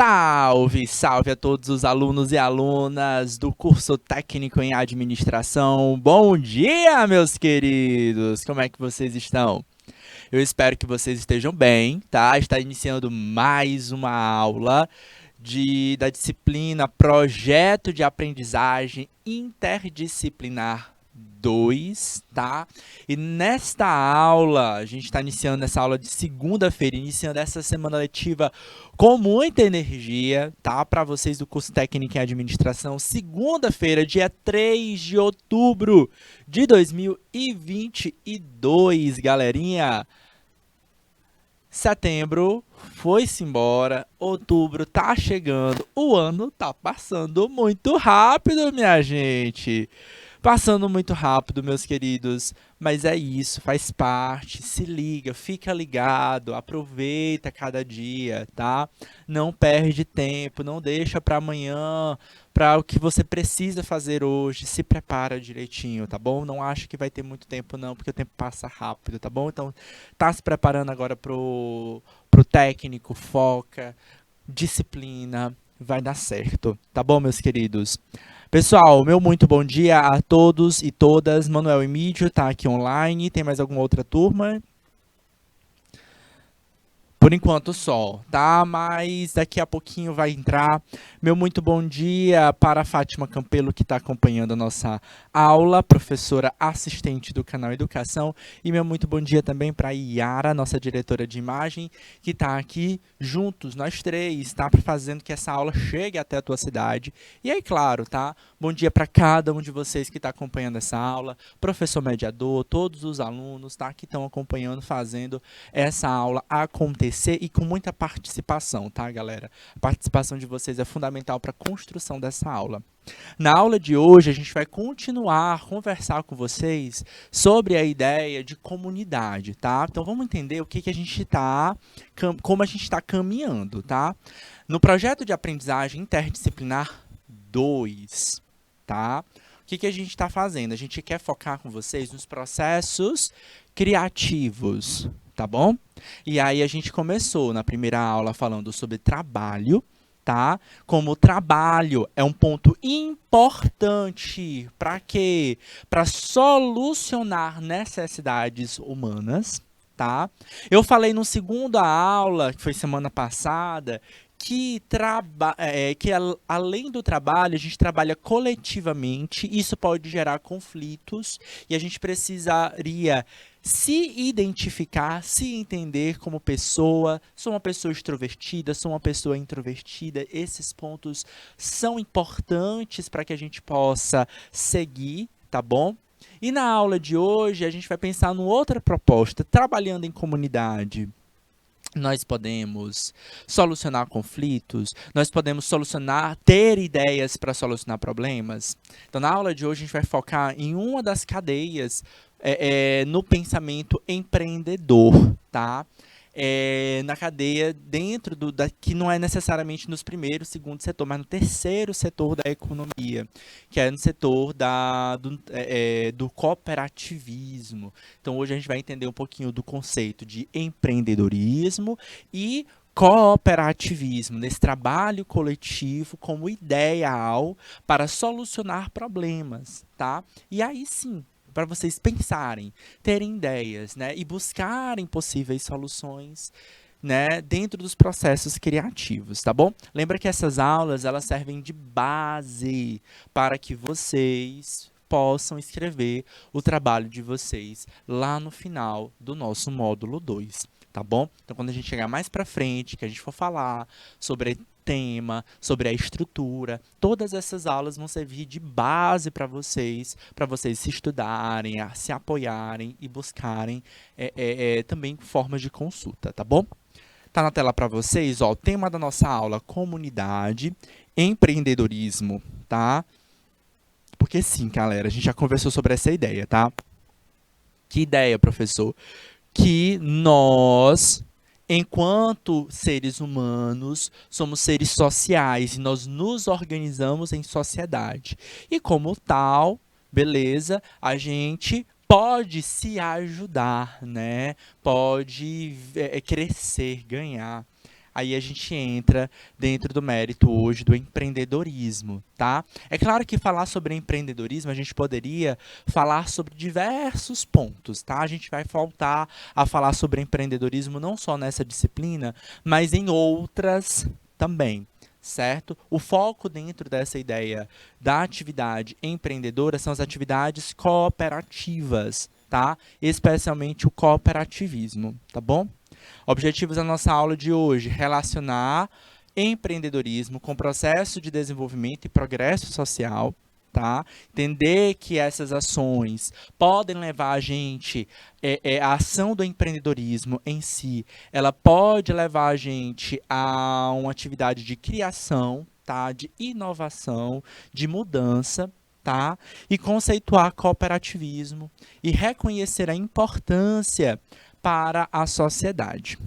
Salve, salve a todos os alunos e alunas do curso técnico em administração. Bom dia, meus queridos! Como é que vocês estão? Eu espero que vocês estejam bem, tá? Está iniciando mais uma aula da disciplina Projeto de Aprendizagem Interdisciplinar 2, tá? E nesta aula, a gente está iniciando essa aula de segunda-feira, iniciando essa semana letiva com muita energia, tá? Para vocês do curso técnico em administração, segunda-feira, dia 3 de outubro de 2022, galerinha. Setembro foi-se embora, outubro tá chegando, o ano tá passando muito rápido, minha gente. Passando muito rápido, meus queridos, mas é isso, faz parte, se liga, fica ligado, aproveita cada dia, tá? Não perde tempo, não deixa para amanhã, para o que você precisa fazer hoje, se prepara direitinho, tá bom? Não acha que vai ter muito tempo não, porque o tempo passa rápido, tá bom? Então, tá se preparando agora pro técnico, foca, disciplina, vai dar certo, tá bom, meus queridos? Pessoal, meu muito bom dia a todos e todas. Manuel Emídio está aqui online. Tem mais alguma outra turma? Por enquanto só, tá? Mas daqui a pouquinho vai entrar. Meu muito bom dia para a Fátima Campelo, que está acompanhando a nossa aula, professora assistente do canal Educação. E meu muito bom dia também para a Yara, nossa diretora de imagem, que está aqui juntos, nós três, tá? Fazendo que essa aula chegue até a tua cidade. E aí, claro, tá? Bom dia para cada um de vocês que está acompanhando essa aula, professor mediador, todos os alunos, tá? Que estão acompanhando, fazendo essa aula acontecer e com muita participação, tá, galera? A participação de vocês é fundamental para a construção dessa aula. Na aula de hoje, a gente vai continuar a conversar com vocês sobre a ideia de comunidade, tá? Então, vamos entender o que a gente está, como a gente está caminhando, tá? No projeto de aprendizagem interdisciplinar 2, tá? O que a gente está fazendo? A gente quer focar com vocês nos processos criativos, tá bom? E aí a gente começou na primeira aula falando sobre trabalho, tá? Como o trabalho é um ponto importante para quê? Para solucionar necessidades humanas, tá? Eu falei no segunda aula, que foi semana passada, que além do trabalho, a gente trabalha coletivamente, isso pode gerar conflitos, e a gente precisaria se identificar, se entender como pessoa. Sou uma pessoa extrovertida, sou uma pessoa introvertida. Esses pontos são importantes para que a gente possa seguir, tá bom? E na aula de hoje, a gente vai pensar numa outra proposta, trabalhando em comunidade. Nós podemos solucionar conflitos, nós podemos ter ideias para solucionar problemas. Então, na aula de hoje, a gente vai focar em uma das cadeias no pensamento empreendedor, tá? Na cadeia dentro que não é necessariamente nos primeiros, segundo setor, mas no terceiro setor da economia, que é no setor do cooperativismo. Então, hoje a gente vai entender um pouquinho do conceito de empreendedorismo e cooperativismo, nesse trabalho coletivo como ideal para solucionar problemas, tá? E aí sim, para vocês pensarem, terem ideias, né, e buscarem possíveis soluções, né, dentro dos processos criativos, tá bom? Lembra que essas aulas, elas servem de base para que vocês possam escrever o trabalho de vocês lá no final do nosso módulo 2, tá bom? Então, quando a gente chegar mais para frente, que a gente for falar sobre tema, sobre a estrutura, todas essas aulas vão servir de base para vocês se estudarem, se apoiarem e buscarem também formas de consulta, tá bom? Tá na tela para vocês, ó, o tema da nossa aula, comunidade, empreendedorismo, tá? Porque sim, galera, a gente já conversou sobre essa ideia, tá? Que ideia, professor? Que nós, enquanto seres humanos, somos seres sociais e nós nos organizamos em sociedade. E como tal, beleza, a gente pode se ajudar, né? Pode crescer, ganhar. aí a gente entra dentro do mérito hoje do empreendedorismo, tá? É claro que falar sobre empreendedorismo, a gente poderia falar sobre diversos pontos, tá? A gente vai voltar a falar sobre empreendedorismo não só nessa disciplina, mas em outras também, certo? O foco dentro dessa ideia da atividade empreendedora são as atividades cooperativas, tá? Especialmente o cooperativismo, tá bom? Objetivos da nossa aula de hoje: relacionar empreendedorismo com processo de desenvolvimento e progresso social, tá? Entender que essas ações podem levar a gente, a ação do empreendedorismo em si, ela pode levar a gente a uma atividade de criação, tá? De inovação, de mudança, tá? E conceituar cooperativismo e reconhecer a importância para a sociedade.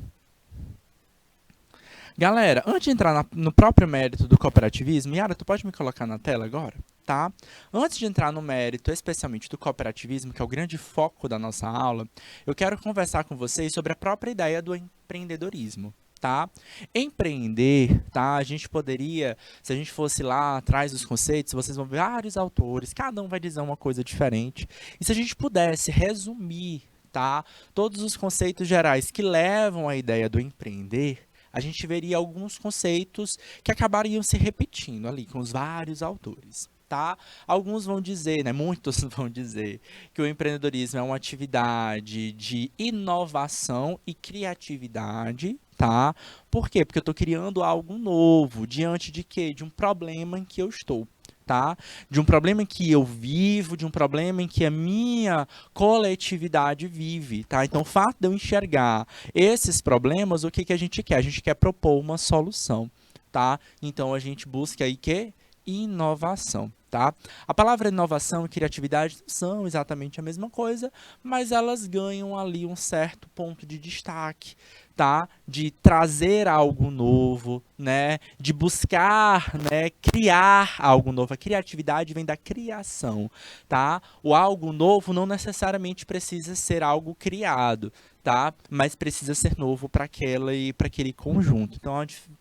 Galera, antes de entrar no próprio mérito do cooperativismo, Yara, tu pode me colocar na tela agora? Tá? Antes de entrar no mérito especialmente do cooperativismo, que é o grande foco da nossa aula, eu quero conversar com vocês sobre a própria ideia do empreendedorismo. Tá? Empreender, tá? A gente poderia, se a gente fosse lá atrás dos conceitos, vocês vão ver vários autores, cada um vai dizer uma coisa diferente. E se a gente pudesse resumir, tá, todos os conceitos gerais que levam à ideia do empreender, a gente veria alguns conceitos que acabariam se repetindo ali com os vários autores. Tá? Alguns vão dizer, né, muitos vão dizer, que o empreendedorismo é uma atividade de inovação e criatividade, tá? Por quê? Porque eu estou criando algo novo, diante de quê? De um problema em que eu estou. Tá? De um problema em que eu vivo, de um problema em que a minha coletividade vive, tá? Então, o fato de eu enxergar esses problemas, o que que a gente quer? A gente quer propor uma solução, tá? Então, a gente busca aí que inovação, tá? A palavra inovação e criatividade não são exatamente a mesma coisa, mas elas ganham ali um certo ponto de destaque, tá? De trazer algo novo, né? De buscar, né? Criar algo novo. A criatividade vem da criação, tá? O algo novo não necessariamente precisa ser algo criado, tá? Mas precisa ser novo para aquele conjunto. Então,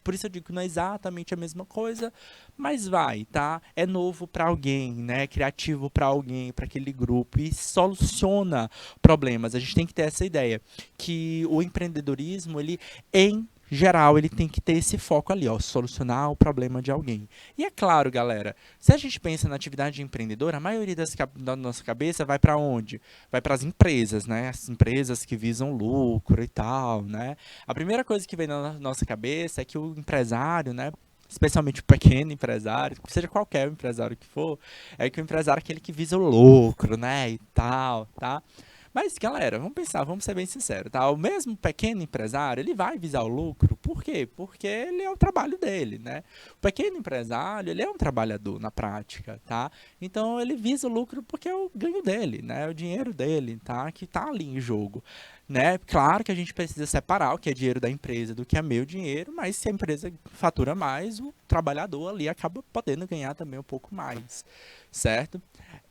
por isso eu digo que não é exatamente a mesma coisa, mas vai, tá? É novo para alguém, né? É criativo para alguém, para aquele grupo e soluciona problemas. A gente tem que ter essa ideia que o empreendedorismo, ele em geral, ele tem que ter esse foco ali, ó, solucionar o problema de alguém. E é claro, galera, se a gente pensa na atividade empreendedora, a maioria da nossa cabeça vai para onde? Vai para as empresas, né? As empresas que visam lucro e tal, né? A primeira coisa que vem na nossa cabeça é que o empresário, né? Especialmente o pequeno empresário, seja qualquer empresário que for, é que o empresário é aquele que visa o lucro, né? E tal, tá? Mas, galera, vamos pensar, vamos ser bem sinceros, tá? O mesmo pequeno empresário, ele vai visar o lucro, por quê? Porque ele é o trabalho dele, né? O pequeno empresário, ele é um trabalhador na prática, tá? Então, ele visa o lucro porque é o ganho dele, né? É o dinheiro dele, tá? Que tá ali em jogo, né? Claro que a gente precisa separar o que é dinheiro da empresa do que é meu dinheiro, mas se a empresa fatura mais, o trabalhador ali acaba podendo ganhar também um pouco mais, certo?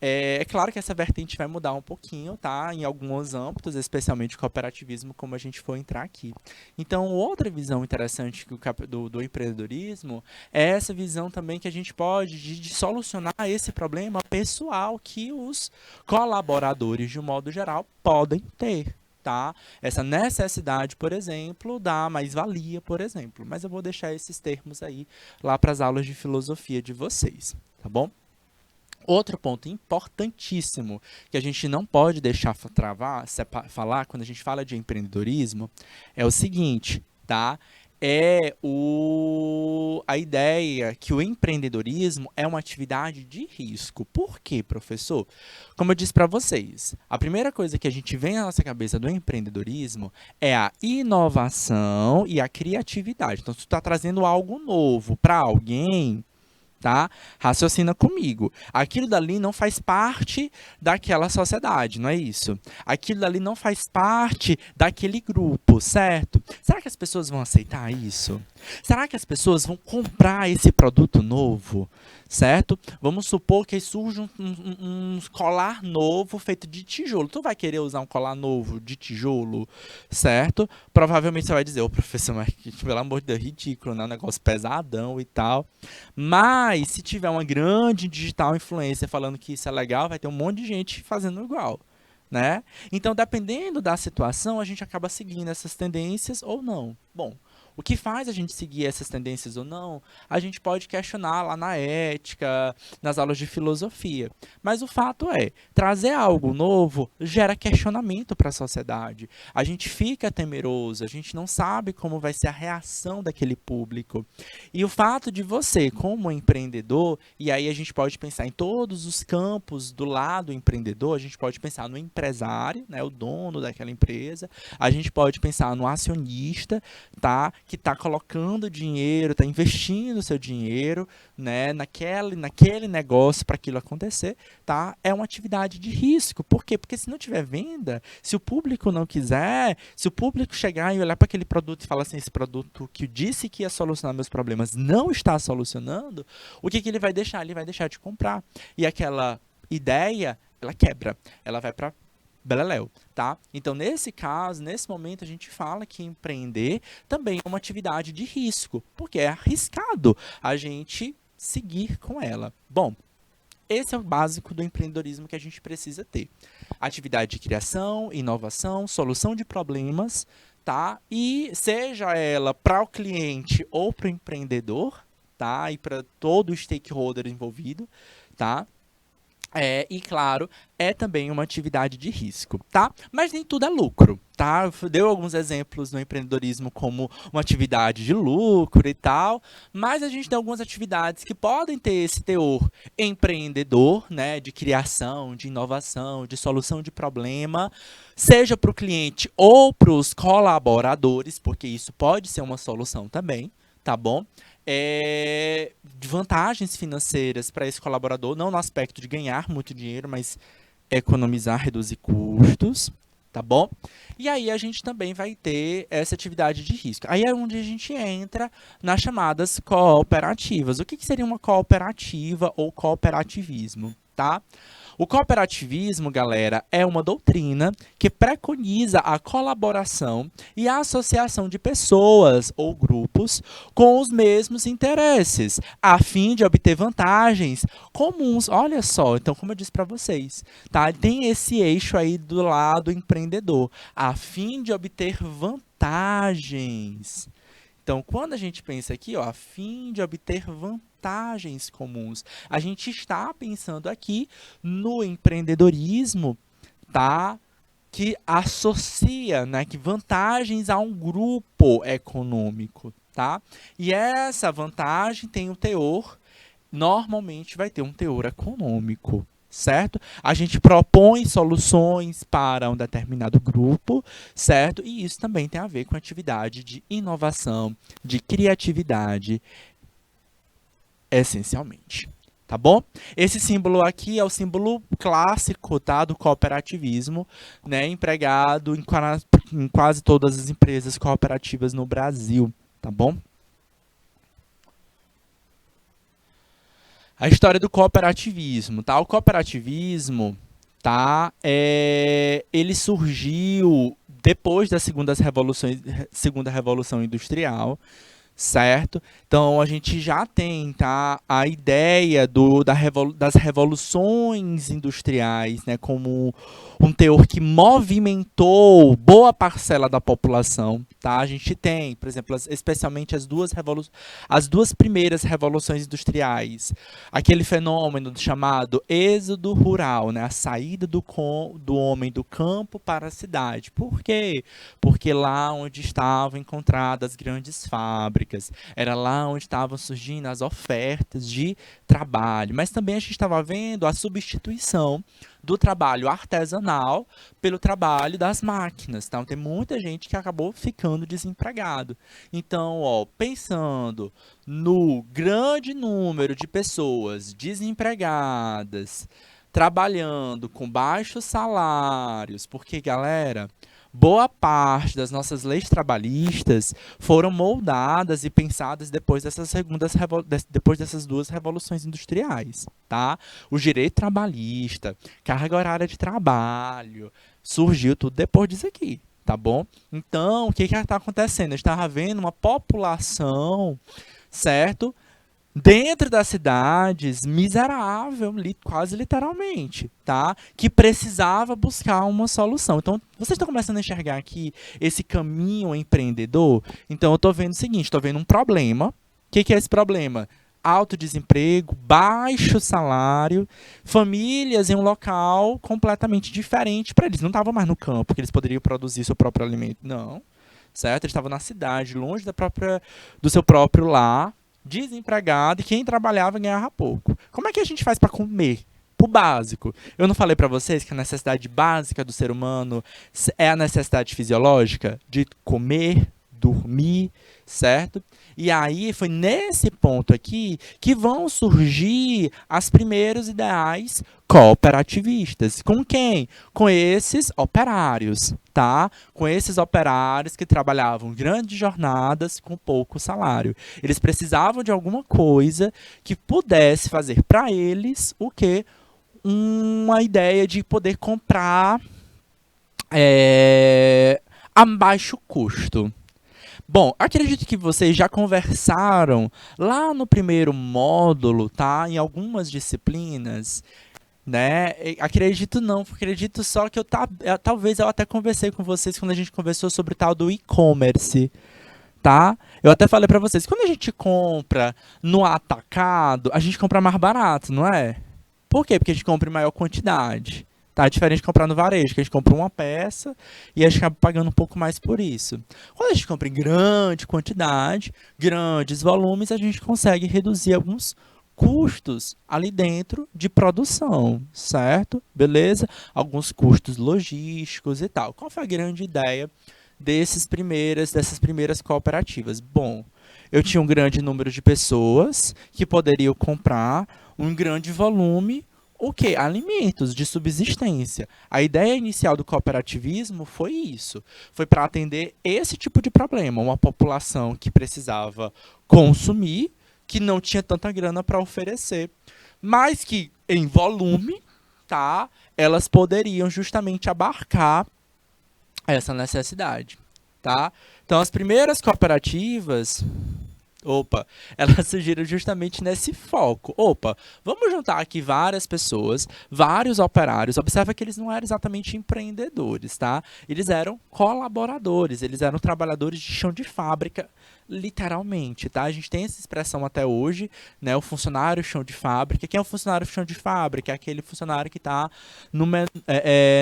É claro que essa vertente vai mudar um pouquinho, tá? Em alguns âmbitos, especialmente o cooperativismo, como a gente for entrar aqui. Então, outra visão interessante do empreendedorismo é essa visão também que a gente pode de solucionar esse problema pessoal que os colaboradores, de um modo geral, podem ter. Tá? Essa necessidade, por exemplo, da mais-valia, por exemplo. Mas eu vou deixar esses termos aí lá para as aulas de filosofia de vocês, tá bom? Outro ponto importantíssimo que a gente não pode deixar falar quando a gente fala de empreendedorismo é o seguinte, tá? A ideia que o empreendedorismo é uma atividade de risco. Por quê, professor? Como eu disse para vocês, a primeira coisa que a gente vem na nossa cabeça do empreendedorismo é a inovação e a criatividade. Então, se tu está trazendo algo novo para alguém, tá? Raciocina comigo. Aquilo dali não faz parte daquela sociedade, não é isso? Aquilo dali não faz parte daquele grupo, certo? Será que as pessoas vão aceitar isso? Será que as pessoas vão comprar esse produto novo? Certo? Vamos supor que surge um colar novo feito de tijolo. Tu vai querer usar um colar novo de tijolo, certo? Provavelmente você vai dizer, ô professor, mas pelo amor de Deus, ridículo, né? Um negócio pesadão e tal. Mas se tiver uma grande digital influencer falando que isso é legal, vai ter um monte de gente fazendo igual. Né? Então, dependendo da situação, a gente acaba seguindo essas tendências ou não. Bom, o que faz a gente seguir essas tendências ou não, a gente pode questionar lá na ética, nas aulas de filosofia. Mas o fato é, trazer algo novo gera questionamento para a sociedade. A gente fica temeroso, a gente não sabe como vai ser a reação daquele público. E o fato de você, como empreendedor, e aí a gente pode pensar em todos os campos do lado empreendedor, a gente pode pensar no empresário, né, o dono daquela empresa, a gente pode pensar no acionista, tá? Que está colocando dinheiro, está investindo seu dinheiro, né, naquele negócio para aquilo acontecer, tá? É uma atividade de risco. Por quê? Porque se não tiver venda, se o público não quiser, se o público chegar e olhar para aquele produto e falar assim, esse produto que eu disse que ia solucionar meus problemas não está solucionando, o que ele vai deixar? Ele vai deixar de comprar. E aquela ideia, ela quebra. Ela vai para beleléu, tá? Então, nesse caso, nesse momento, a gente fala que empreender também é uma atividade de risco, porque é arriscado a gente seguir com ela. Bom, esse é o básico do empreendedorismo que a gente precisa ter. Atividade de criação, inovação, solução de problemas, tá? E seja ela para o cliente ou para o empreendedor, tá? E para todo o stakeholder envolvido, tá? E claro, é também uma atividade de risco, tá? Mas nem tudo é lucro, tá? Deu alguns exemplos no empreendedorismo como uma atividade de lucro e tal, mas a gente tem algumas atividades que podem ter esse teor empreendedor, né? De criação, de inovação, de solução de problema, seja para o cliente ou para os colaboradores, porque isso pode ser uma solução também, tá bom? De vantagens financeiras para esse colaborador, não no aspecto de ganhar muito dinheiro, mas economizar, reduzir custos, tá bom? E aí a gente também vai ter essa atividade de risco. Aí é onde a gente entra nas chamadas cooperativas. O que seria uma cooperativa ou cooperativismo, tá? O cooperativismo, galera, é uma doutrina que preconiza a colaboração e a associação de pessoas ou grupos com os mesmos interesses, a fim de obter vantagens comuns. Olha só, então, como eu disse para vocês, tá? Tem esse eixo aí do lado empreendedor, a fim de obter vantagens. Então, quando a gente pensa aqui, ó, a fim de obter vantagens comuns, a gente está pensando aqui no empreendedorismo, tá? Que associa, né, que vantagens a um grupo econômico, tá? E essa vantagem tem um teor, normalmente vai ter um teor econômico, certo? A gente propõe soluções para um determinado grupo, certo? E isso também tem a ver com atividade de inovação, de criatividade, essencialmente. Tá bom? Esse símbolo aqui é o símbolo clássico, tá, do cooperativismo, né, empregado em quase todas as empresas cooperativas no Brasil, tá bom? A história do cooperativismo, tá? O cooperativismo, tá? Ele surgiu depois da segunda revolução industrial, certo? Então, a gente já tem, tá, a ideia das revoluções industriais, né, como um teor que movimentou boa parcela da população, tá? A gente tem, por exemplo, especialmente as duas primeiras revoluções industriais, aquele fenômeno chamado êxodo rural, né, a saída do homem do campo para a cidade. Por quê? Porque lá onde estavam encontradas grandes fábricas, era lá onde estavam surgindo as ofertas de trabalho, mas também a gente estava vendo a substituição do trabalho artesanal pelo trabalho das máquinas. Então, tem muita gente que acabou ficando desempregado. Então, ó, pensando no grande número de pessoas desempregadas, trabalhando com baixos salários, porque, galera, Boa parte das nossas leis trabalhistas foram moldadas e pensadas depois dessas duas revoluções industriais, tá? O direito trabalhista, carga horária de trabalho, surgiu tudo depois disso aqui, tá bom? Então, o que que está acontecendo? A gente estava vendo uma população, certo? Dentro das cidades, miserável, quase literalmente, tá? Que precisava buscar uma solução. Então, vocês estão começando a enxergar aqui esse caminho empreendedor? Então, eu estou vendo o seguinte, estou vendo um problema. O que que é esse problema? Alto desemprego, baixo salário, famílias em um local completamente diferente para eles. Não estavam mais no campo, que eles poderiam produzir seu próprio alimento. Não, certo? Eles estavam na cidade, longe do seu próprio lar, desempregado, e quem trabalhava ganhava pouco. Como é que a gente faz para comer? O básico. Eu não falei para vocês que a necessidade básica do ser humano é a necessidade fisiológica de comer, dormir, certo? E aí foi nesse ponto aqui que vão surgir os primeiros ideais cooperativistas. Com quem? Com esses operários, tá? Com esses operários que trabalhavam grandes jornadas com pouco salário. Eles precisavam de alguma coisa que pudesse fazer para eles o quê? Uma ideia de poder comprar a baixo custo. Bom, acredito que vocês já conversaram lá no primeiro módulo, tá? Em algumas disciplinas, né? Acredito não, acredito só que talvez eu até conversei com vocês quando a gente conversou sobre o tal do e-commerce, tá? Eu até falei pra vocês, quando a gente compra no atacado, a gente compra mais barato, não é? Por quê? Porque a gente compra em maior quantidade. Tá? É diferente de comprar no varejo, que a gente compra uma peça e a gente acaba pagando um pouco mais por isso. Quando a gente compra em grande quantidade, grandes volumes, a gente consegue reduzir alguns custos ali dentro de produção, certo? Beleza? Alguns custos logísticos e tal. Qual foi a grande ideia dessas primeiras cooperativas? Bom, eu tinha um grande número de pessoas que poderiam comprar um grande volume, o quê? Alimentos de subsistência. A ideia inicial do cooperativismo foi isso. Foi para atender esse tipo de problema. Uma população que precisava consumir, que não tinha tanta grana para oferecer, mas que em volume, tá? Elas poderiam justamente abarcar essa necessidade, tá? Então, as primeiras cooperativas, elas surgiram justamente nesse foco. Vamos juntar aqui várias pessoas, vários operários. Observa que eles não eram exatamente empreendedores, tá? Eles eram colaboradores, eles eram trabalhadores de chão de fábrica, literalmente, tá? A gente tem essa expressão até hoje, né? O funcionário chão de fábrica. Quem é o funcionário chão de fábrica? É aquele funcionário que está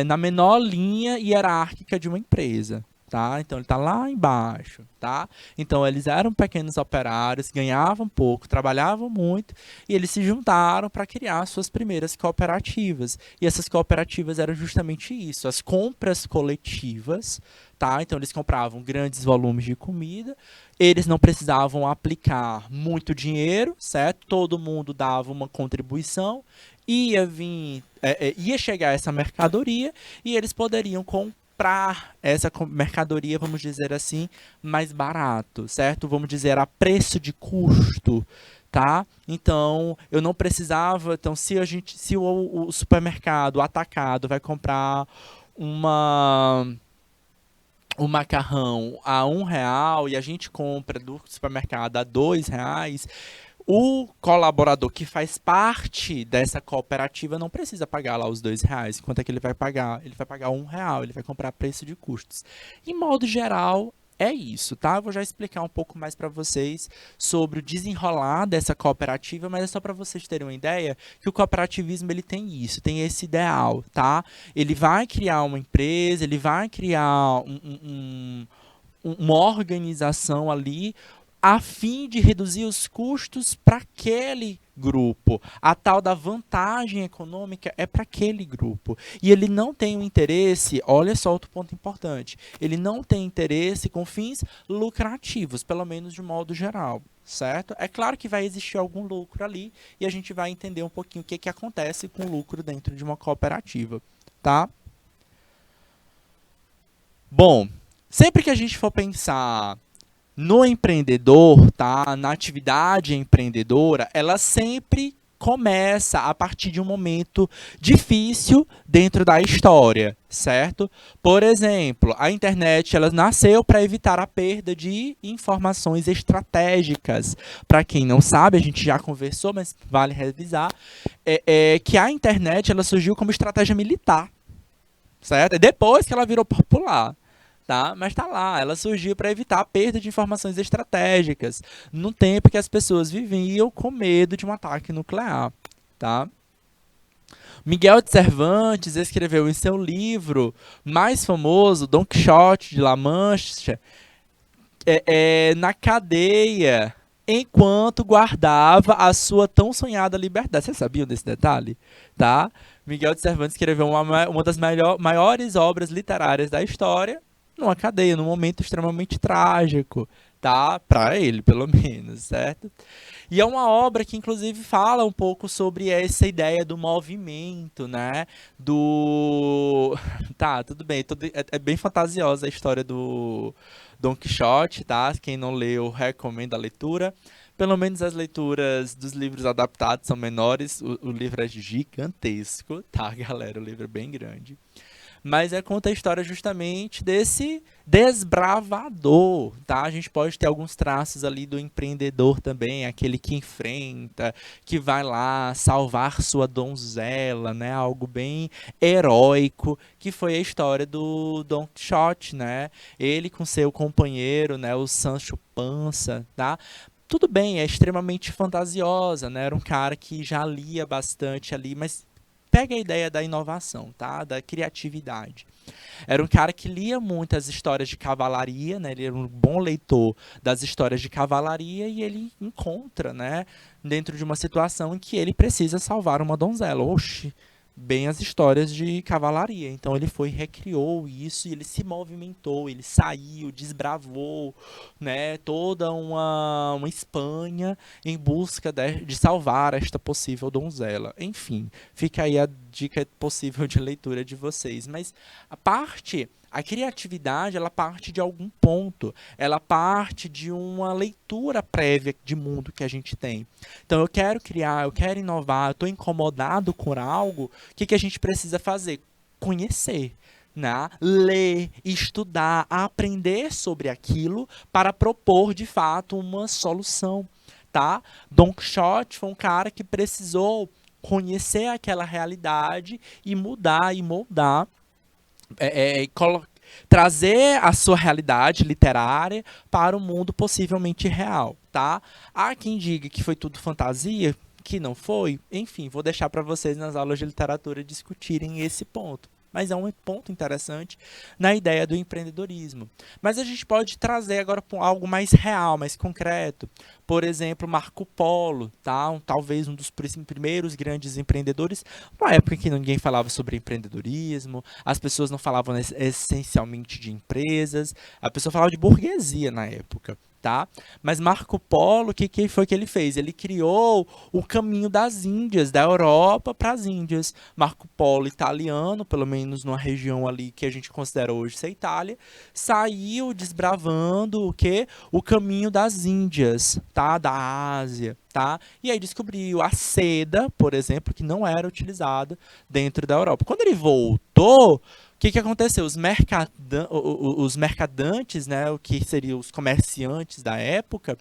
na menor linha hierárquica de uma empresa. Tá? Então ele está lá embaixo, tá? Então eles eram pequenos operários, ganhavam pouco, trabalhavam muito e eles se juntaram para criar suas primeiras cooperativas. E essas cooperativas eram justamente isso, as compras coletivas, tá? Então eles compravam grandes volumes de comida, eles não precisavam aplicar muito dinheiro, certo? Todo mundo dava uma contribuição, ia chegar essa mercadoria e eles poderiam comprar essa mercadoria, vamos dizer assim, mais barato, certo? Vamos dizer a preço de custo, tá? Então, eu não precisava, então se o supermercado, o atacado vai comprar um macarrão a R$ 1 e a gente compra do supermercado a R$ 2, o colaborador que faz parte dessa cooperativa não precisa pagar lá os R$ 2. Quanto é que ele vai pagar? Ele vai pagar R$ 1, ele vai comprar a preço de custos. Em modo geral, é isso, tá? Eu vou já explicar um pouco mais para vocês sobre o desenrolar dessa cooperativa, mas é só para vocês terem uma ideia que o cooperativismo ele tem isso, tem esse ideal, tá? Ele vai criar uma empresa, ele vai criar uma organização ali a fim de reduzir os custos para aquele grupo. A tal da vantagem econômica é para aquele grupo. E ele não tem um interesse, olha só outro ponto importante, ele não tem interesse com fins lucrativos, pelo menos de modo geral, certo? É claro que vai existir algum lucro ali e a gente vai entender um pouquinho o que acontece com o lucro dentro de uma cooperativa, tá? Bom, sempre que a gente for pensar no empreendedor, tá? Na atividade empreendedora, ela sempre começa a partir de um momento difícil dentro da história, certo? Por exemplo, a internet ela nasceu para evitar a perda de informações estratégicas. Para quem não sabe, a gente já conversou, mas vale revisar, que a internet ela surgiu como estratégia militar, certo? É depois que ela virou popular. Tá? Mas tá lá, ela surgiu para evitar a perda de informações estratégicas, no tempo que as pessoas viviam com medo de um ataque nuclear, tá? Miguel de Cervantes escreveu em seu livro mais famoso, Dom Quixote de La Mancha, na cadeia, enquanto guardava a sua tão sonhada liberdade. Vocês sabiam desse detalhe? Tá? Miguel de Cervantes escreveu uma das maiores obras literárias da história numa cadeia, num momento extremamente trágico, tá? Para ele, pelo menos, certo? E é uma obra que, inclusive, fala um pouco sobre essa ideia do movimento, né? Do. Tá, tudo bem. É bem fantasiosa a história do Don Quixote, tá? Quem não leu, recomendo a leitura. Pelo menos as leituras dos livros adaptados são menores. O livro é gigantesco, tá, galera? O livro é bem grande. Mas conta a história justamente desse desbravador, tá? A gente pode ter alguns traços ali do empreendedor também, aquele que enfrenta, que vai lá salvar sua donzela, né? Algo bem heróico, que foi a história do Don Quixote, né? Ele com seu companheiro, né? O Sancho Panza, tá? Tudo bem, é extremamente fantasiosa, né? Era um cara que já lia bastante ali, mas pega a ideia da inovação, tá? Da criatividade. Era um cara que lia muitas histórias de cavalaria, né? Ele era um bom leitor das histórias de cavalaria e ele encontra, né? Dentro de uma situação em que ele precisa salvar uma donzela. Oxi, bem as histórias de cavalaria. Então ele foi, recriou isso e ele se movimentou, ele saiu, desbravou, né? Toda uma Espanha em busca de salvar esta possível donzela. Enfim, fica aí a dica possível de leitura de vocês. Mas a criatividade, ela parte de algum ponto, ela parte de uma leitura prévia de mundo que a gente tem. Então, eu quero criar, eu quero inovar, eu estou incomodado com algo, o que, que a gente precisa fazer? Conhecer. Né? Ler, estudar, aprender sobre aquilo para propor de fato uma solução. Tá? Don Quixote foi um cara que precisou conhecer aquela realidade e mudar e moldar, trazer a sua realidade literária para o mundo possivelmente real, tá? Há quem diga que foi tudo fantasia, que não foi. Enfim, vou deixar para vocês nas aulas de literatura discutirem esse ponto. Mas é um ponto interessante na ideia do empreendedorismo. Mas a gente pode trazer agora para algo mais real, mais concreto. Por exemplo, Marco Polo, tá? Talvez um dos primeiros grandes empreendedores, numa época em que ninguém falava sobre empreendedorismo, as pessoas não falavam essencialmente de empresas, a pessoa falava de burguesia na época. Tá? Mas Marco Polo, o que foi que ele fez? Ele criou o caminho das Índias, da Europa para as Índias. Marco Polo, italiano, pelo menos numa região ali que a gente considera hoje ser Itália, saiu desbravando o que? O caminho das Índias, tá? Da Ásia, tá? E aí descobriu a seda, por exemplo, que não era utilizada dentro da Europa. Quando ele voltou, o que aconteceu? Os mercadantes, né, o que seriam os comerciantes da época,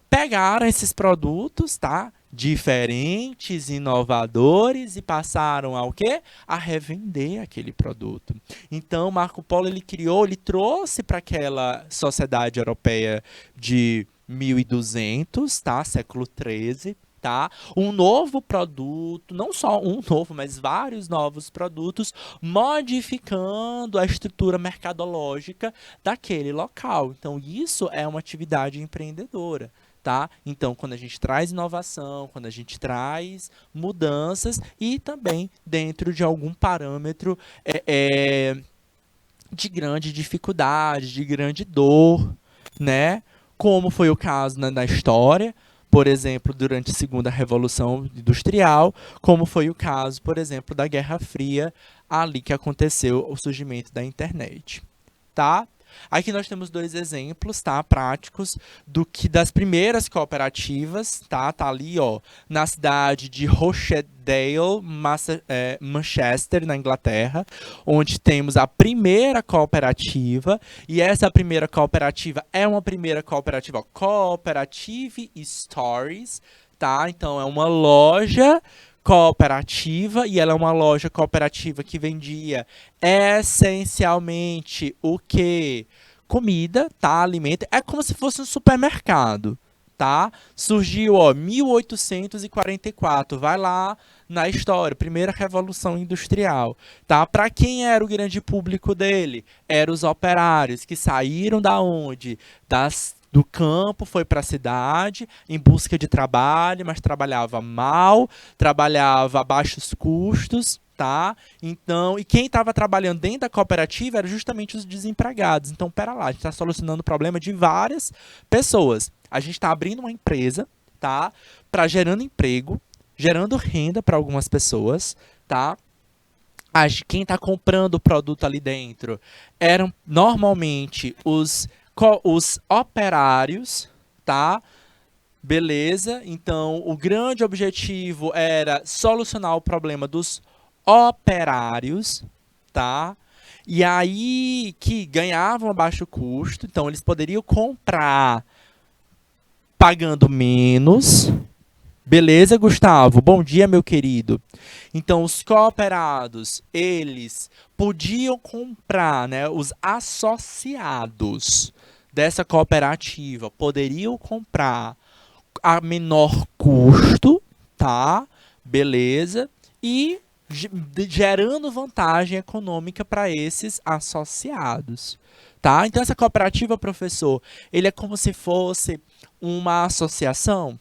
pegaram esses produtos, tá? Diferentes, inovadores, e passaram ao quê? A revender aquele produto. Então, Marco Polo, ele trouxe para aquela sociedade europeia de 1200, tá? Século XIII, tá? Um novo produto, não só um novo, mas vários novos produtos, modificando a estrutura mercadológica daquele local. Então, isso é uma atividade empreendedora. Tá? Então, quando a gente traz inovação, quando a gente traz mudanças e também dentro de algum parâmetro de grande dificuldade, de grande dor, né? Como foi o caso na história, por exemplo, durante a Segunda Revolução Industrial, como foi o caso, por exemplo, da Guerra Fria, ali que aconteceu o surgimento da internet. tá? Aqui nós temos dois exemplos, tá, práticos das primeiras cooperativas, tá? Tá ali, ó, na cidade de Rochdale, Manchester, na Inglaterra, onde temos a primeira cooperativa, e essa primeira cooperativa é uma primeira cooperativa, ó, Cooperative Stories, tá? Então é uma loja cooperativa, e ela é uma loja cooperativa que vendia essencialmente o que? Comida, tá? Alimento. É como se fosse um supermercado, tá? Surgiu, ó, 1844. Vai lá na história, primeira revolução industrial, tá? Para quem era o grande público dele? Eram os operários que saíram da onde? Do campo, foi para a cidade em busca de trabalho, mas trabalhava mal, trabalhava a baixos custos, tá? Então, e quem estava trabalhando dentro da cooperativa eram justamente os desempregados. Então, pera lá, a gente está solucionando o problema de várias pessoas. A gente está abrindo uma empresa, tá? Para gerando emprego, gerando renda para algumas pessoas, tá? Quem está comprando o produto ali dentro eram normalmente os operários, tá? Beleza? Então, o grande objetivo era solucionar o problema dos operários, tá? E aí que ganhavam a baixo custo, então eles poderiam comprar pagando menos. Beleza, Gustavo? Bom dia, meu querido. Então, os cooperados, eles podiam comprar, né? Os associados dessa cooperativa poderiam comprar a menor custo, tá? Beleza? E gerando vantagem econômica para esses associados, tá? Então, essa cooperativa, professor, ele é como se fosse uma associação?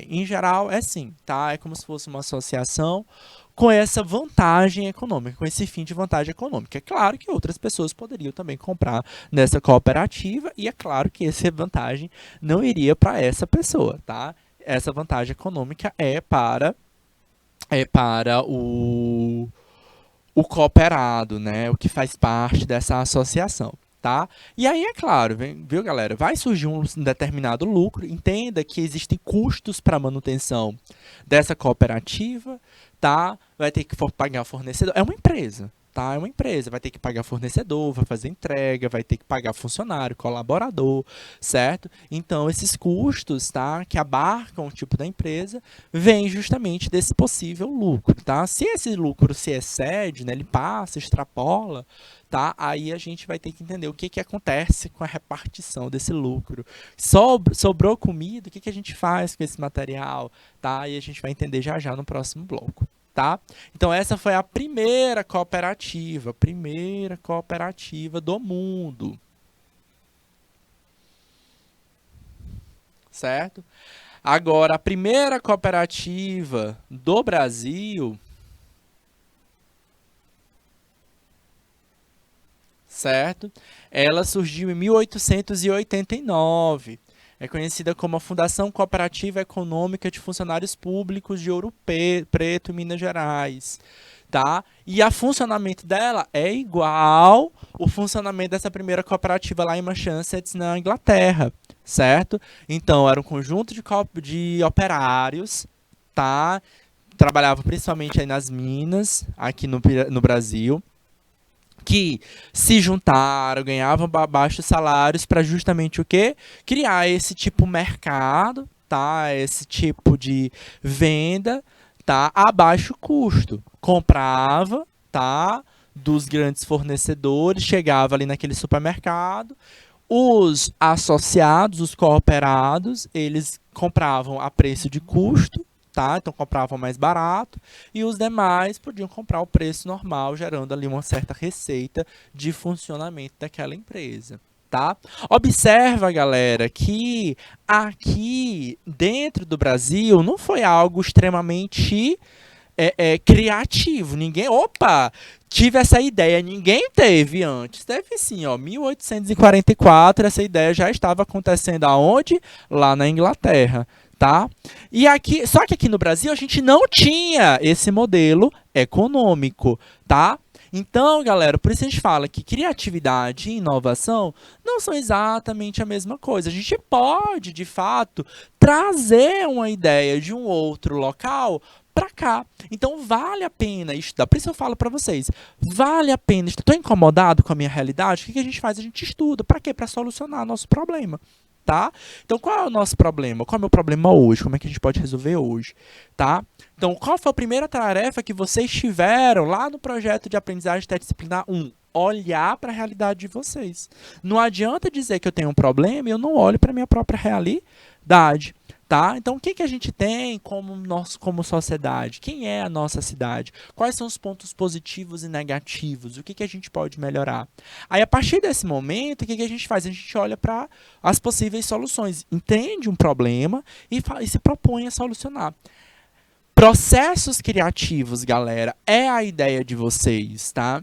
Em geral é sim, tá? É como se fosse uma associação com essa vantagem econômica, com esse fim de vantagem econômica. É claro que outras pessoas poderiam também comprar nessa cooperativa e é claro que essa vantagem não iria para essa pessoa, tá? Essa vantagem econômica é para o cooperado, né? O que faz parte dessa associação. Tá? E aí, é claro, viu, galera? Vai surgir um determinado lucro. Entenda que existem custos para manutenção dessa cooperativa, tá? Vai ter que pagar fornecedor. É uma empresa, tá? É uma empresa. Vai ter que pagar fornecedor, vai fazer entrega, vai ter que pagar funcionário, colaborador, certo? Então, esses custos, tá? Que abarcam o tipo da empresa, vêm justamente desse possível lucro, tá? Se esse lucro se excede, né? Ele passa, extrapola, tá? Aí a gente vai ter que entender o que acontece com a repartição desse lucro. Sobrou comida, o que a gente faz com esse material? Tá? E a gente vai entender já no próximo bloco. Tá? Então, essa foi a primeira cooperativa do mundo. Certo? Agora, a primeira cooperativa do Brasil, certo? Ela surgiu em 1889. É conhecida como a Fundação Cooperativa Econômica de Funcionários Públicos de Ouro Preto, Minas Gerais. Tá? E o funcionamento dela é igual o funcionamento dessa primeira cooperativa lá em Massachusetts, na Inglaterra, certo? Então, era um conjunto de operários, tá? Trabalhavam principalmente aí nas minas, aqui no Brasil, que se juntaram, ganhavam baixos salários para justamente o quê? Criar esse tipo de mercado, tá? Esse tipo de venda, tá? A baixo custo. Comprava, tá? Dos grandes fornecedores, chegava ali naquele supermercado. Os associados, os cooperados, eles compravam a preço de custo, tá? Então compravam mais barato e os demais podiam comprar o preço normal, gerando ali uma certa receita de funcionamento daquela empresa, tá? Observa, galera, que aqui dentro do Brasil não foi algo extremamente criativo. Ninguém, tive essa ideia, ninguém teve antes. Teve sim, ó, 1844, essa ideia já estava acontecendo aonde? Lá na Inglaterra. Tá? E aqui, só que aqui no Brasil a gente não tinha esse modelo econômico, tá? Então, galera, por isso a gente fala que criatividade e inovação não são exatamente a mesma coisa. A gente pode, de fato, trazer uma ideia de um outro local para cá. Então, vale a pena estudar. Por isso eu falo para vocês, vale a pena estudar. Estou incomodado com a minha realidade? O que a gente faz? A gente estuda. Para quê? Para solucionar nosso problema. Tá? Então, qual é o nosso problema? Qual é o meu problema hoje? Como é que a gente pode resolver hoje? Tá? Então, qual foi a primeira tarefa que vocês tiveram lá no projeto de aprendizagem interdisciplinar 1? Olhar para a realidade de vocês. Não adianta dizer que eu tenho um problema e eu não olho para a minha própria realidade. Tá? Então, o que a gente tem como sociedade? Quem é a nossa cidade? Quais são os pontos positivos e negativos? O que a gente pode melhorar? Aí, a partir desse momento, o que a gente faz? A gente olha para as possíveis soluções, entende um problema e se propõe a solucionar. Processos criativos, galera, é a ideia de vocês, tá?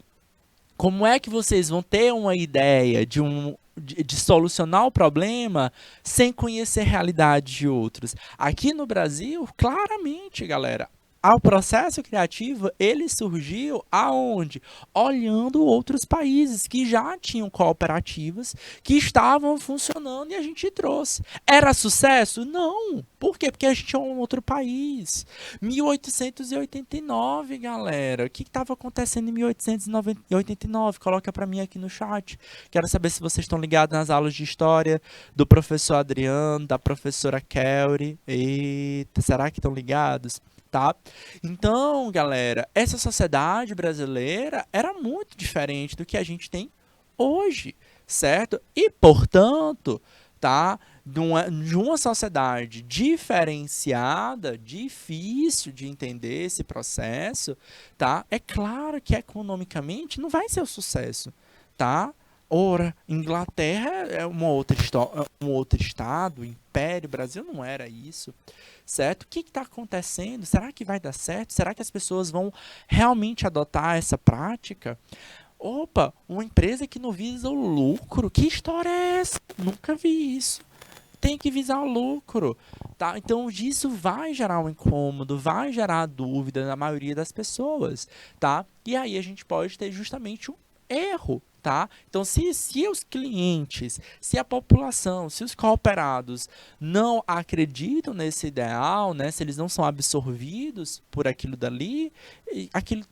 Como é que vocês vão ter uma ideia de solucionar o problema sem conhecer a realidade de outros? Aqui no Brasil, claramente, galera, o processo criativo, ele surgiu aonde? Olhando outros países que já tinham cooperativas, que estavam funcionando e a gente trouxe. Era sucesso? Não. Por quê? Porque a gente é um outro país. 1889, galera. O que estava acontecendo em 1889? Coloca para mim aqui no chat. Quero saber se vocês estão ligados nas aulas de história do professor Adriano, da professora Kelly. Eita, será que estão ligados? Tá? Então, galera, essa sociedade brasileira era muito diferente do que a gente tem hoje, certo? E, portanto, tá? De uma sociedade diferenciada, difícil de entender esse processo, tá? É claro que economicamente não vai ser o sucesso, tá? Ora, Inglaterra é um outro estado, Império, Brasil não era isso, certo? O que está acontecendo? Será que vai dar certo? Será que as pessoas vão realmente adotar essa prática? Opa, uma empresa que não visa o lucro, que história é essa? Nunca vi isso. Tem que visar o lucro, tá? Então isso vai gerar um incômodo, vai gerar dúvida na maioria das pessoas, tá? E aí a gente pode ter justamente um erro, tá? Então, se os clientes, se a população, se os cooperados não acreditam nesse ideal, né? Se eles não são absorvidos por aquilo dali,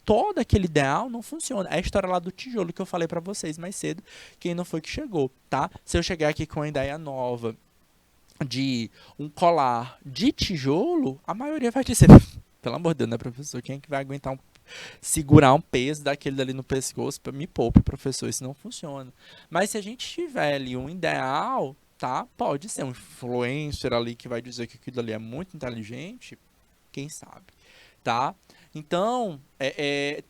todo aquele ideal não funciona. É a história lá do tijolo que eu falei para vocês mais cedo, quem não foi que chegou, tá? Se eu chegar aqui com uma ideia nova de um colar de tijolo, a maioria vai dizer, pelo amor de Deus, né, professor? Quem é que vai aguentar segurar um peso daquele dali no pescoço? Me poupe, professor, isso não funciona. Mas se a gente tiver ali um ideal, tá? Pode ser um influencer ali que vai dizer que aquilo ali é muito inteligente, quem sabe, tá? Então,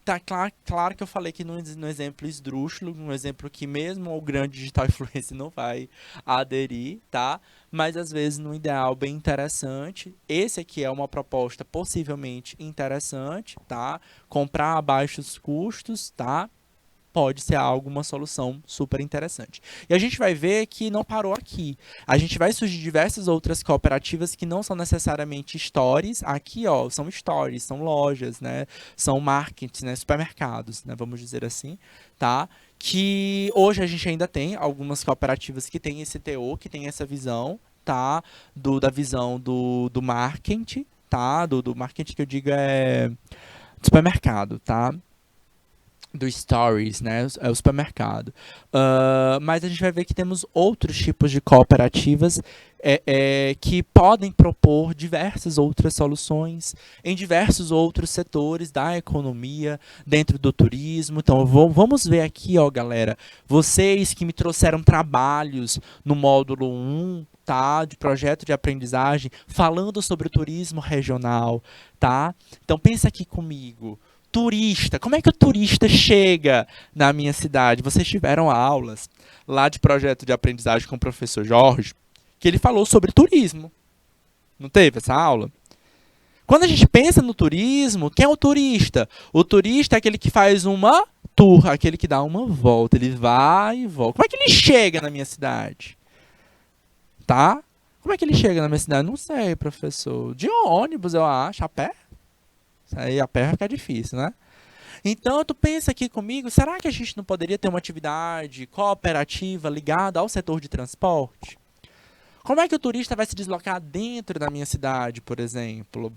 tá claro que eu falei que no exemplo esdrúxulo, um exemplo que mesmo o grande digital influencer não vai aderir, tá? Mas às vezes no ideal bem interessante. Esse aqui é uma proposta possivelmente interessante, tá? Comprar a baixos custos, tá? Pode ser uma solução super interessante. E a gente vai ver que não parou aqui. A gente vai surgir diversas outras cooperativas que não são necessariamente stores. Aqui, ó, são stores, são lojas, né? São markets, né? Supermercados, né? Vamos dizer assim, tá? Que hoje a gente ainda tem algumas cooperativas que têm esse teor, que tem essa visão, tá? Da visão do marketing, tá? Do marketing que eu digo é do supermercado, tá? Do Stories, né? É o supermercado. Mas a gente vai ver que temos outros tipos de cooperativas que podem propor diversas outras soluções em diversos outros setores da economia, dentro do turismo. Então, vamos ver aqui, ó, galera, vocês que me trouxeram trabalhos no módulo 1, tá, de projeto de aprendizagem, falando sobre o turismo regional, tá? Então, pensa aqui comigo. Turista, como é que o turista chega na minha cidade? Vocês tiveram aulas lá de projeto de aprendizagem com o professor Jorge, que ele falou sobre turismo. Não teve essa aula? Quando a gente pensa no turismo, quem é o turista? O turista é aquele que faz uma tour, aquele que dá uma volta, ele vai e volta. Como é que ele chega na minha cidade? Tá? Como é que ele chega na minha cidade? Não sei, professor. De ônibus, eu acho, a pé. Isso aí a pé vai ficar difícil, né? Então, tu pensa aqui comigo, será que a gente não poderia ter uma atividade cooperativa ligada ao setor de transporte? Como é que o turista vai se deslocar dentro da minha cidade, por exemplo?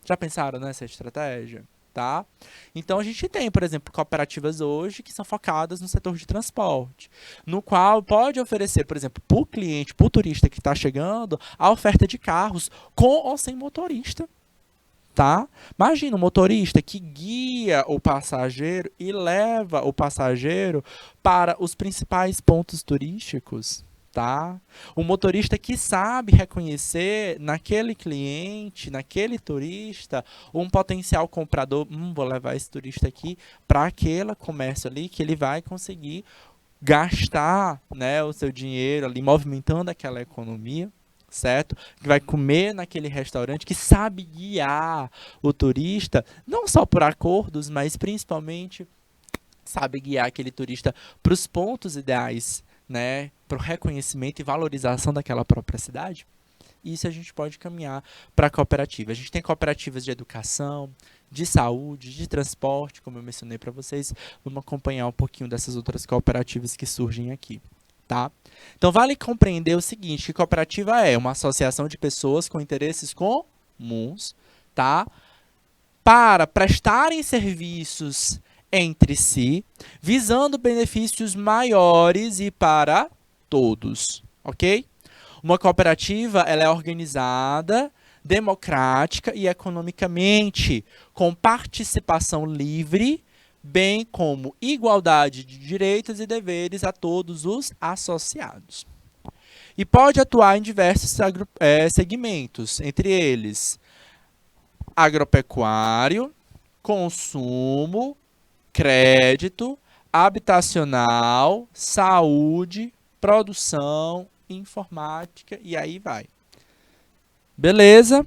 Já pensaram nessa estratégia? Tá? Então a gente tem, por exemplo, cooperativas hoje que são focadas no setor de transporte, no qual pode oferecer, por exemplo, para o cliente, para o turista que está chegando, a oferta de carros com ou sem motorista. Tá? Imagina um motorista que guia o passageiro e leva o passageiro para os principais pontos turísticos. Tá? Um motorista que sabe reconhecer naquele cliente, naquele turista, um potencial comprador. Vou levar esse turista aqui para aquele comércio ali que ele vai conseguir gastar, né, o seu dinheiro ali, movimentando aquela economia, certo? Que vai comer naquele restaurante, que sabe guiar o turista, não só por acordos, mas principalmente sabe guiar aquele turista para os pontos ideais, né, para o reconhecimento e valorização daquela própria cidade. Isso a gente pode caminhar para a cooperativa. A gente tem cooperativas de educação, de saúde, de transporte, como eu mencionei para vocês. Vamos acompanhar um pouquinho dessas outras cooperativas que surgem aqui. Tá? Então, vale compreender o seguinte, que cooperativa é uma associação de pessoas com interesses comuns, tá? Para prestarem serviços entre si, visando benefícios maiores e para todos, ok? Uma cooperativa ela é organizada, democrática e economicamente, com participação livre, bem como igualdade de direitos e deveres a todos os associados. E pode atuar em diversos segmentos, entre eles agropecuário, consumo, crédito, habitacional, saúde, produção, informática e aí vai. Beleza?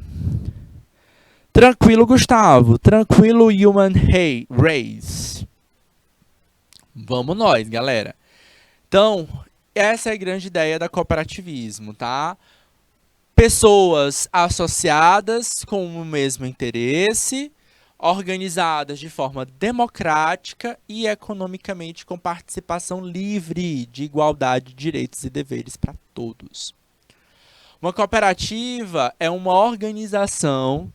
Tranquilo, Gustavo. Tranquilo, human race. Vamos nós, galera. Então, essa é a grande ideia da cooperativismo, tá? Pessoas associadas com o mesmo interesse, organizadas de forma democrática e economicamente com participação livre, de igualdade de direitos e deveres para todos. Uma cooperativa é uma organização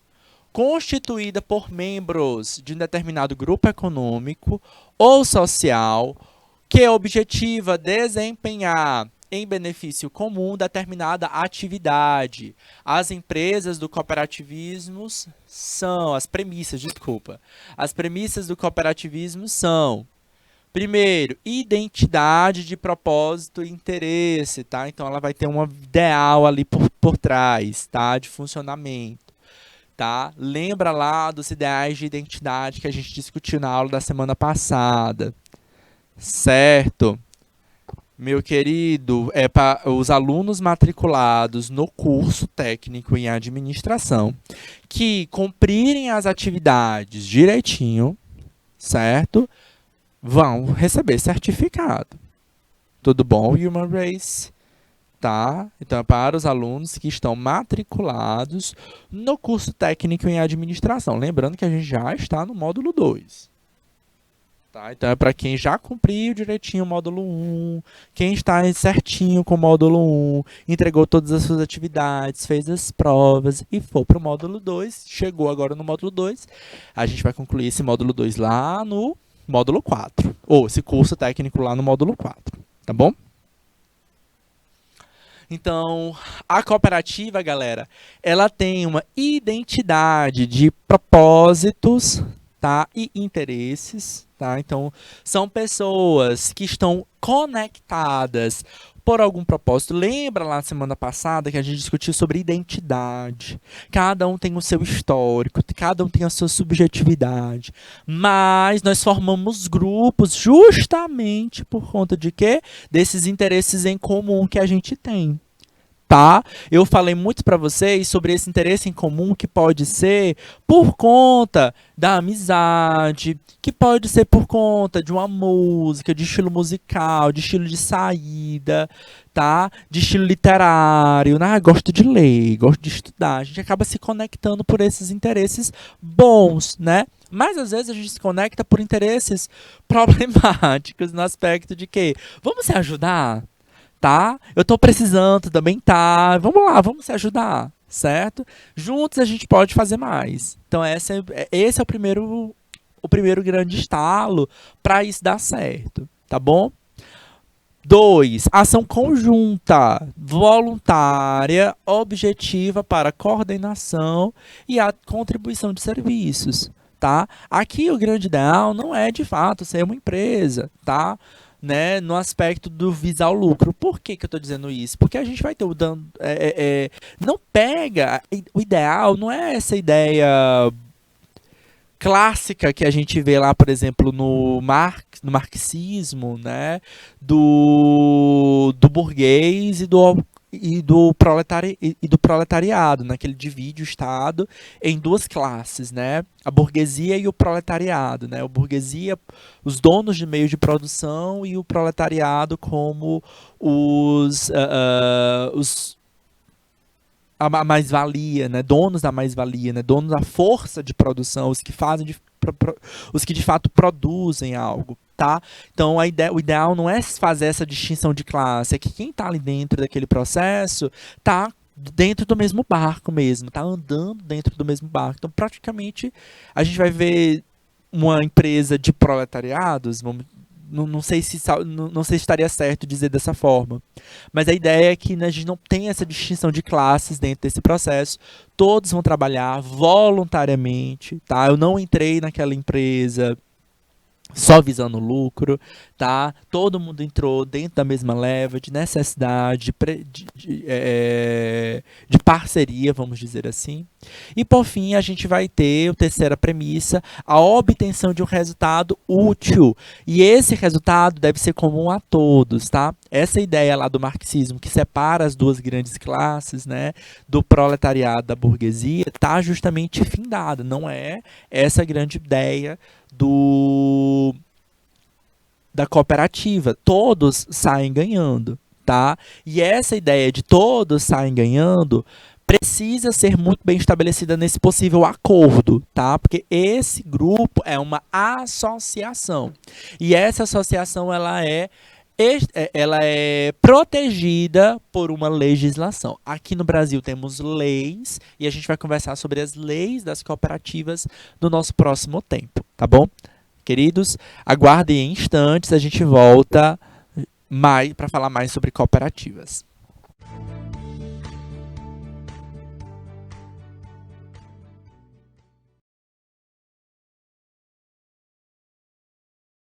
constituída por membros de um determinado grupo econômico ou social que objetiva desempenhar em benefício comum determinada atividade. As empresas do cooperativismo são, as premissas do cooperativismo são, primeiro, identidade de propósito e interesse, tá? Então ela vai ter um ideal ali por trás, tá? De funcionamento. Tá? Lembra lá dos ideais de identidade que a gente discutiu na aula da semana passada, certo? Meu querido, é para os alunos matriculados no curso técnico em administração que cumprirem as atividades direitinho, certo? Vão receber certificado. Tudo bom, Human Race? Tá? Então, é para os alunos que estão matriculados no curso técnico em administração. Lembrando que a gente já está no módulo 2. Tá? Então, é para quem já cumpriu direitinho o módulo 1, quem está certinho com o módulo 1, entregou todas as suas atividades, fez as provas e for para o módulo 2, chegou agora no módulo 2, a gente vai concluir esse módulo 2 lá no módulo 4, ou esse curso técnico lá no módulo 4, tá bom? Então, a cooperativa, galera, ela tem uma identidade de propósitos, tá? E interesses, tá? Então, são pessoas que estão conectadas por algum propósito. Lembra lá na semana passada que a gente discutiu sobre identidade. Cada um tem o seu histórico, cada um tem a sua subjetividade. Mas nós formamos grupos justamente por conta de quê? Desses interesses em comum que a gente tem. Tá? Eu falei muito para vocês sobre esse interesse em comum que pode ser por conta da amizade, que pode ser por conta de uma música, de estilo musical, de estilo de saída, tá? De estilo literário, né? Gosto de ler, gosto de estudar. A gente acaba se conectando por esses interesses bons, né? Mas às vezes a gente se conecta por interesses problemáticos no aspecto de que vamos se ajudar, tá? Eu tô precisando, também tá. Vamos lá, vamos se ajudar, certo? Juntos a gente pode fazer mais. Então esse é o primeiro grande estalo para isso dar certo, tá bom? 2. Ação conjunta, voluntária, objetiva para coordenação e a contribuição de serviços, tá? Aqui o grande ideal não é de fato ser uma empresa, tá? Né, no aspecto do visar o lucro. Por que que eu estou dizendo isso? Porque a gente vai ter o dano. Não pega. O ideal não é essa ideia clássica que a gente vê lá, por exemplo, no marxismo, né, do burguês e do proletariado, né, que ele divide o Estado em duas classes, né, a burguesia e o proletariado, né, a burguesia, os donos de meios de produção e o proletariado como os a mais-valia, né? Donos da mais-valia, né? Donos da força de produção, os que fazem, os que de fato produzem algo, tá? Então o ideal não é fazer essa distinção de classe, é que quem está ali dentro daquele processo está dentro do mesmo barco mesmo, está andando dentro do mesmo barco. Então praticamente a gente vai ver uma empresa de proletariados, não sei se não sei se estaria certo dizer dessa forma, mas a ideia é que, né, a gente não tem essa distinção de classes dentro desse processo, todos vão trabalhar voluntariamente, tá? Eu não entrei naquela empresa só visando lucro, tá? Todo mundo entrou dentro da mesma leva de necessidade, de parceria, vamos dizer assim. E por fim, a gente vai ter a terceira premissa, a obtenção de um resultado útil. E esse resultado deve ser comum a todos, tá? Essa ideia lá do marxismo que separa as duas grandes classes, né, do proletariado da burguesia, tá justamente findada. Não é essa grande ideia da cooperativa. Todos saem ganhando, tá? E essa ideia de todos saem ganhando precisa ser muito bem estabelecida nesse possível acordo, tá? Porque esse grupo é uma associação. E essa associação ela é protegida por uma legislação. Aqui no Brasil temos leis e a gente vai conversar sobre as leis das cooperativas no nosso próximo tempo, tá bom? Queridos, aguardem instantes, a gente volta mais para falar mais sobre cooperativas.